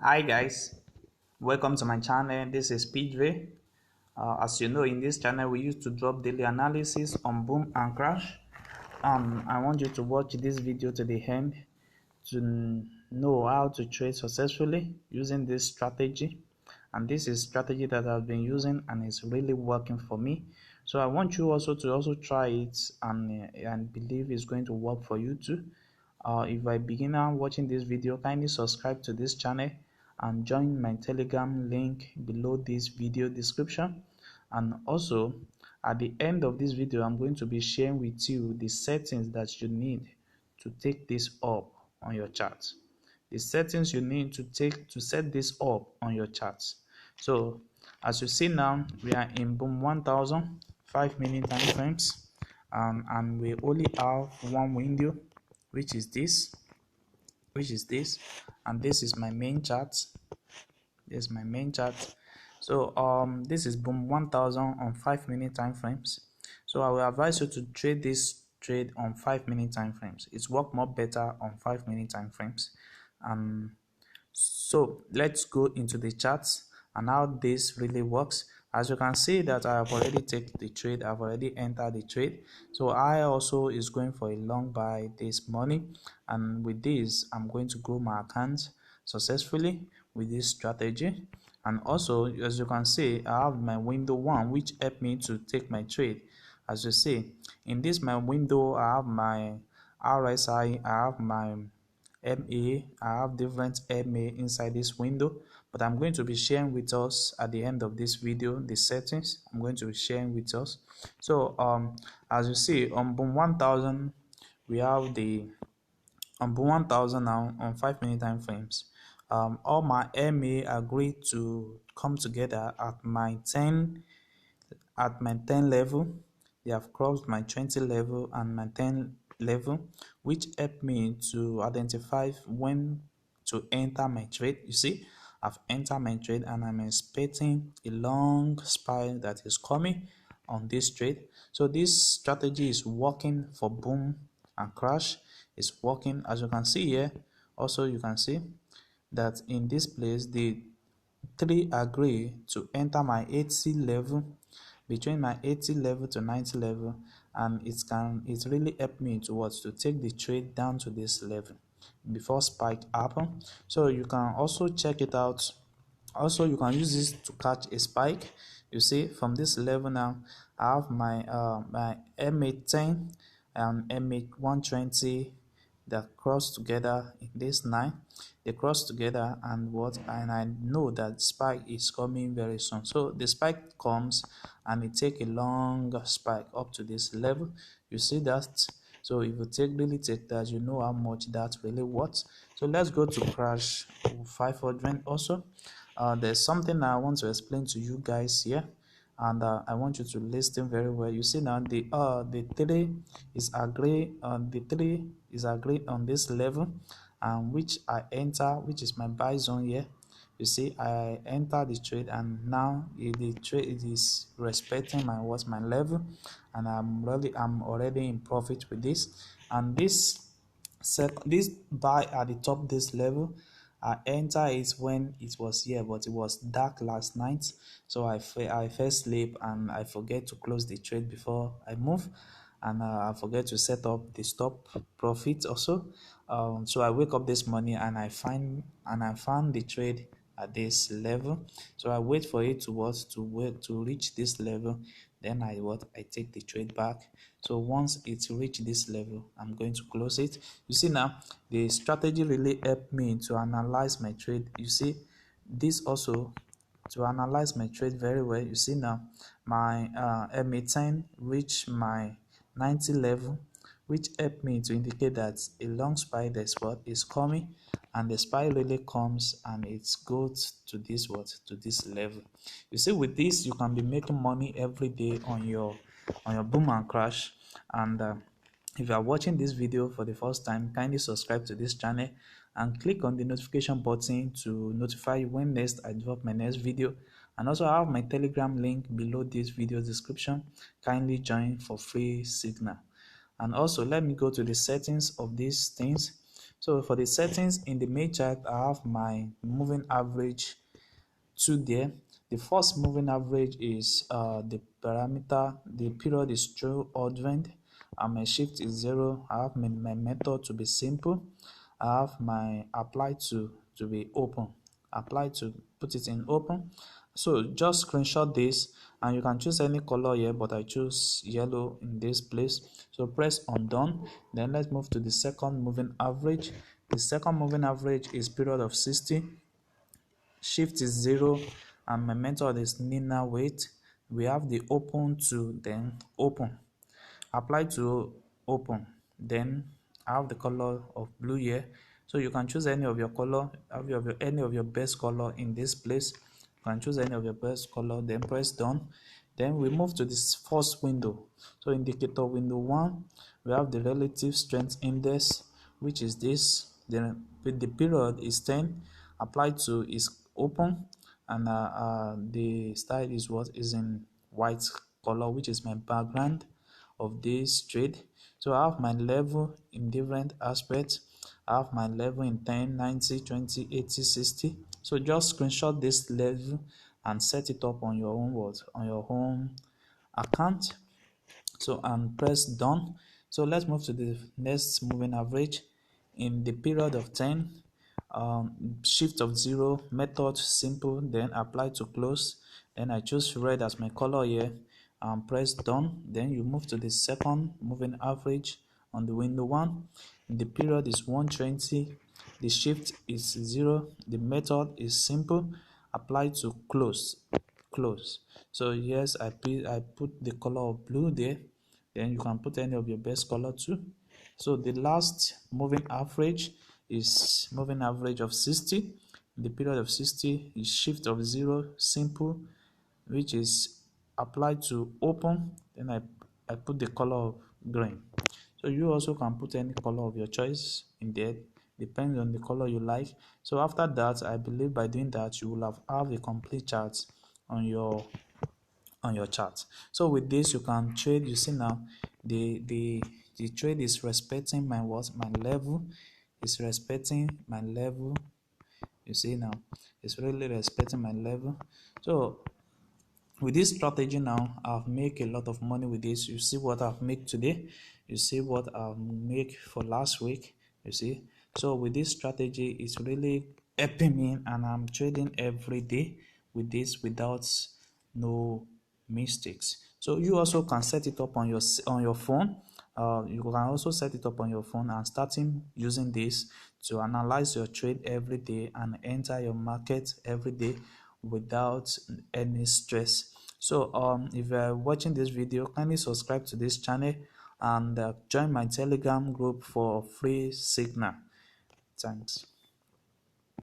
Hi guys, welcome to my channel. This is PJ. As you know, in this channel we used to drop daily analysis on boom and crash. I want you to watch this video to the end to know how to trade successfully using this strategy. And this is strategy that I've been using and it's really working for me. So I want you also to try it and believe it's going to work for you too. If you're a beginner watching this video, kindly subscribe to this channel and join my Telegram link below this video description. And also, at the end of this video, I'm going to be sharing with you the settings that you need to take this up on your chart. The settings you need to take to set this up on your charts. So, as you see now, we are in boom 1000 5-minute time frames, and we only have one window, which is this, and this is my main chart. This is my main chart. So this is boom 1000 on 5-minute time frames. So I will advise you to trade this trade on 5-minute time frames. It's work more better on 5-minute time frames. So let's go into the charts and how this really works. As you can see that I have already taken the trade, I've already entered the trade. So I also is going for a long buy this morning, and with this I'm going to grow my account successfully with this strategy. And also, as you can see, I have my window one, which helped me to take my trade. As you see, in this my window, I have my RSI, I have my MA. I have different MA inside this window, but I'm going to be sharing with us at the end of this video the settings I'm going to be sharing with us. So as you see, on boom 1000 we have the on boom 1000 now on 5-minute time frames. All my MA agreed to come together at my 10 level. They have crossed my 20 level and my 10 level, which helped me to identify when to enter my trade. You see, I've entered my trade and I'm expecting a long spike that is coming on this trade. So this strategy is working for boom and crash. It's working, as you can see here. Also, you can see that in this place the three agree to enter my 80 level, between my 80 level to 90 level, and it really helped me to take the trade down to this level before spike happen. So you can also check it out. Also, you can use this to catch a spike. You see, from this level now, I have my MA10 and MA120 that cross together in this 9. They cross together, and I know that spike is coming very soon. So the spike comes and it take a long spike up to this level. You see that? So if you really take that, you know how much that really worth. So let's go to crash 500 also. There's something I want to explain to you guys here, and I want you to listen very well. You see now the three is agree on this level, and which I enter, which is my buy zone here. You see, I enter the trade, and now the trade is respecting my level, and I'm already in profit with this. And this buy at the top this level, I enter it when it was here, but it was dark last night, so I fell asleep and I forget to close the trade before I move, and I forget to set up the stop profit also. So I wake up this morning and I found the trade at this level. So I wait for it to reach this level, then I take the trade back. So once it's reached this level, I'm going to close it. You see now the strategy really helped me to analyze my trade. You see this also to analyze my trade very well. You see now my MA10 reach my 90 level, which helped me to indicate that a long spike is coming, and the spike really comes and it goes to this level. You see, with this you can be making money every day on your boom and crash. And if you are watching this video for the first time, kindly subscribe to this channel and click on the notification button to notify you when next I drop my next video. And also I have my Telegram link below this video description. Kindly join for free signal. And also let me go to the settings of these things. So for the settings in the main chart, I have my moving average two there. The first moving average is the parameter, the period is true ordained, and my shift is 0. I have my method to be simple. I have my apply to be open, apply to put it in open. So just screenshot this, and you can choose any color here, but I choose yellow in this place. So press on done. Then let's move to the second moving average. The second moving average is period of 60, shift is 0, and my method is linear weight. We have the open to, then open, apply to open, then I have the color of blue here. So you can choose any of your color, any of your best color in this place. You can choose any of your best color, then press done. Then we move to this first window. So indicator window 1, we have the relative strength index, which is this. Then with the period is 10, apply to is open, and the style is what is in white color, which is my background of this trade. So I have my level in different aspects. I have my level in 10, 90, 20, 80, 60. So just screenshot this level and set it up on your own words, on your home account. So and press done. So let's move to the next moving average. In the period of 10, shift of 0, method simple, then apply to close. Then I choose red as my color here and press done. Then you move to the second moving average on the window 1. The period is 120, the shift is 0, the method is simple, apply to close. So yes, I put the color of blue there. Then you can put any of your best color too. So the last moving average is moving average of 60. The period of 60 is shift of 0, simple, which is applied to open. Then I put the color of green. So you also can put any color of your choice in there, depends on the color you like. So after that, I believe by doing that, you will have a complete chart on your chart. So with this, you can trade. You see now, the trade is respecting my what, my level, is respecting my level. You see now, it's really respecting my level. So with this strategy now, I've made a lot of money with this. You see what I've made today, you see what I've made for last week, you see. So with this strategy, it's really helping me, and I'm trading every day with this without no mistakes. So you also can set it up on your phone. You can also set it up on your phone and starting using this to analyze your trade every day and enter your market every day without any stress. So if you are watching this video, kindly subscribe to this channel and join my Telegram group for free signal. Thanks.